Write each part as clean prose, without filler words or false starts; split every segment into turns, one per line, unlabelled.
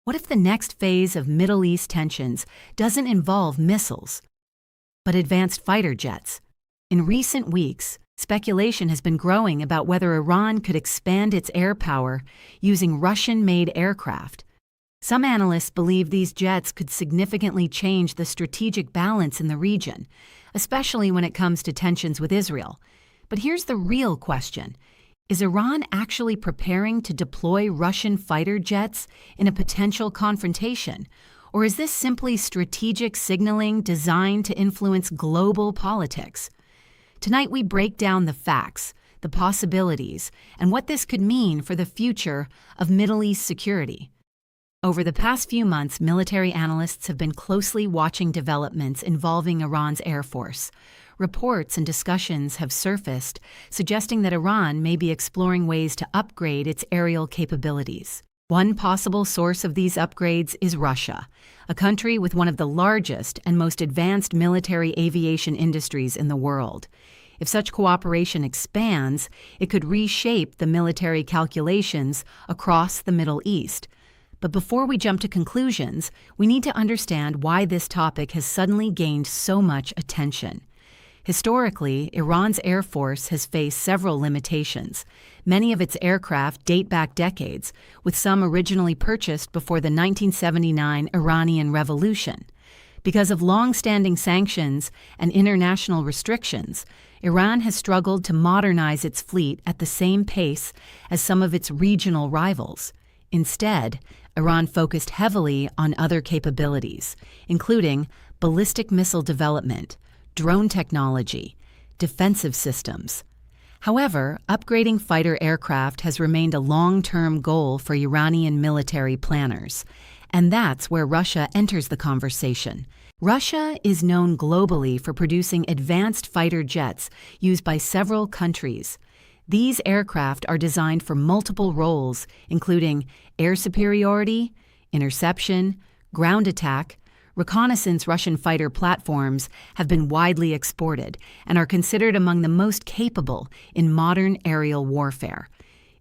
What if the next phase of Middle East tensions doesn't involve missiles, but advanced fighter jets? In recent weeks, speculation has been growing about whether Iran could expand its air power using Russian-made aircraft. Some analysts believe these jets could significantly change the strategic balance in the region, especially when it comes to tensions with Israel. But here's the real question. Is Iran actually preparing to deploy Russian fighter jets in a potential confrontation? Or is this simply strategic signaling designed to influence global politics? Tonight we break down the facts, the possibilities, and what this could mean for the future of Middle East security. Over the past few months, military analysts have been closely watching developments involving Iran's Air Force. Reports and discussions have surfaced suggesting that Iran may be exploring ways to upgrade its aerial capabilities. One possible source of these upgrades is Russia, a country with one of the largest and most advanced military aviation industries in the world. If such cooperation expands, it could reshape the military calculations across the Middle East. But before we jump to conclusions, we need to understand why this topic has suddenly gained so much attention. Historically, Iran's Air Force has faced several limitations. Many of its aircraft date back decades, with some originally purchased before the 1979 Iranian Revolution. Because of long-standing sanctions and international restrictions, Iran has struggled to modernize its fleet at the same pace as some of its regional rivals. Instead, Iran focused heavily on other capabilities, including ballistic missile development, drone technology, defensive systems. However, upgrading fighter aircraft has remained a long-term goal for Iranian military planners, and that's where Russia enters the conversation. Russia is known globally for producing advanced fighter jets used by several countries. These aircraft are designed for multiple roles, including air superiority, interception, ground attack. Reconnaissance Russian fighter platforms have been widely exported and are considered among the most capable in modern aerial warfare.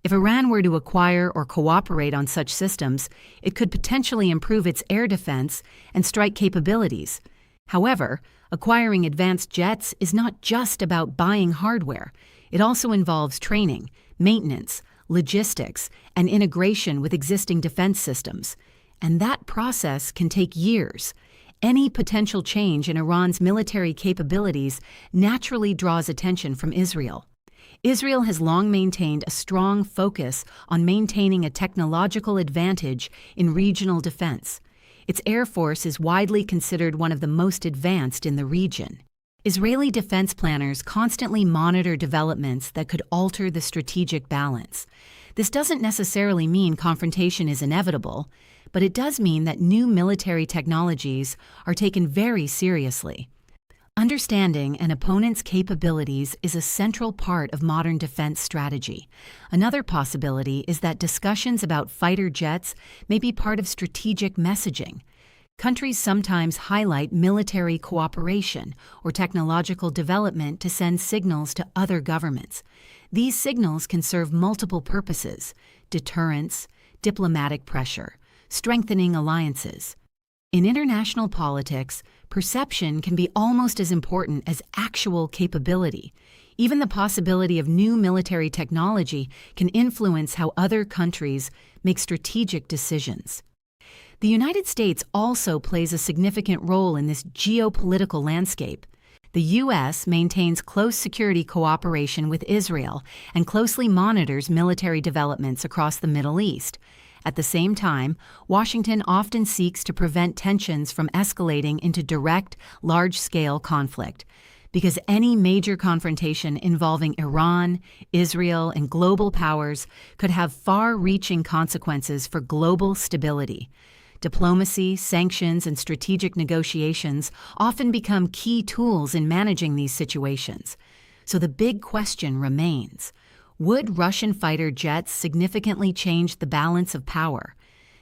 If Iran were to acquire or cooperate on such systems, it could potentially improve its air defense and strike capabilities. However, acquiring advanced jets is not just about buying hardware. It also involves training, maintenance, logistics, and integration with existing defense systems. And that process can take years. Any potential change in Iran's military capabilities naturally draws attention from Israel. Israel has long maintained a strong focus on maintaining a technological advantage in regional defense. Its air force is widely considered one of the most advanced in the region. Israeli defense planners constantly monitor developments that could alter the strategic balance. This doesn't necessarily mean confrontation is inevitable, but it does mean that new military technologies are taken very seriously. Understanding an opponent's capabilities is a central part of modern defense strategy. Another possibility is that discussions about fighter jets may be part of strategic messaging. Countries sometimes highlight military cooperation or technological development to send signals to other governments. These signals can serve multiple purposes: deterrence, diplomatic pressure, strengthening alliances. In international politics, perception can be almost as important as actual capability. Even the possibility of new military technology can influence how other countries make strategic decisions. The United States also plays a significant role in this geopolitical landscape. The U.S. maintains close security cooperation with Israel and closely monitors military developments across the Middle East. At the same time, Washington often seeks to prevent tensions from escalating into direct, large-scale conflict, because any major confrontation involving Iran, Israel, and global powers could have far-reaching consequences for global stability. Diplomacy, sanctions, and strategic negotiations often become key tools in managing these situations. So the big question remains: would Russian fighter jets significantly change the balance of power?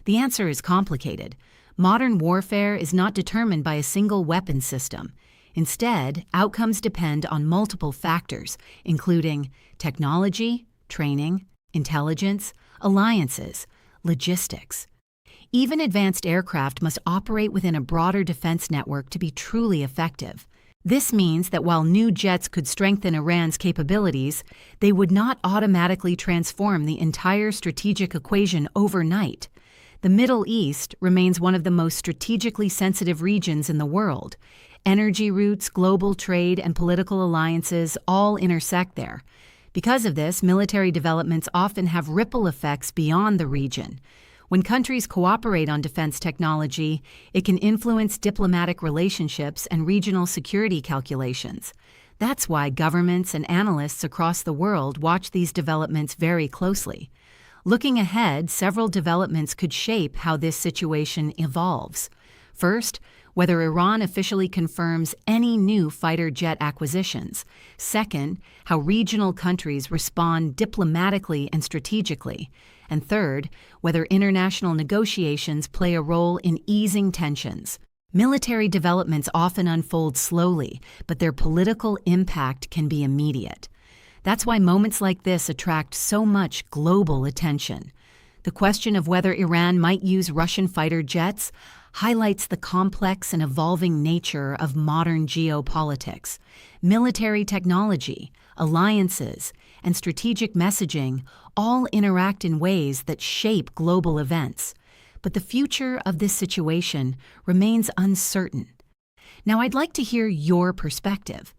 The answer is complicated. Modern warfare is not determined by a single weapon system. Instead, outcomes depend on multiple factors, including technology, training, intelligence, alliances, logistics. Even advanced aircraft must operate within a broader defense network to be truly effective. This means that while new jets could strengthen Iran's capabilities, they would not automatically transform the entire strategic equation overnight. The Middle East remains one of the most strategically sensitive regions in the world. Energy routes, global trade, and political alliances all intersect there. Because of this, military developments often have ripple effects beyond the region. When countries cooperate on defense technology, it can influence diplomatic relationships and regional security calculations. That's why governments and analysts across the world watch these developments very closely. Looking ahead, several developments could shape how this situation evolves. First, whether Iran officially confirms any new fighter jet acquisitions. Second, how regional countries respond diplomatically and strategically. And third, whether international negotiations play a role in easing tensions. Military developments often unfold slowly, but their political impact can be immediate. That's why moments like this attract so much global attention. The question of whether Iran might use Russian fighter jets highlights the complex and evolving nature of modern geopolitics. Military technology, alliances, and strategic messaging all interact in ways that shape global events. But the future of this situation remains uncertain. Now, I'd like to hear your perspective.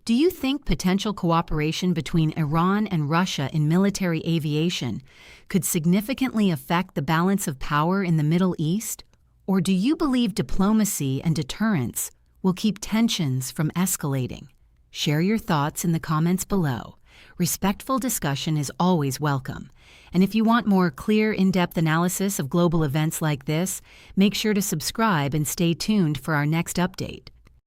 Do you think potential cooperation between Iran and Russia in military aviation could significantly affect the balance of power in the Middle East? Or do you believe diplomacy and deterrence will keep tensions from escalating? Share your thoughts in the comments below. Respectful discussion is always welcome. And if you want more clear, in-depth analysis of global events like this, make sure to subscribe and stay tuned for our next update.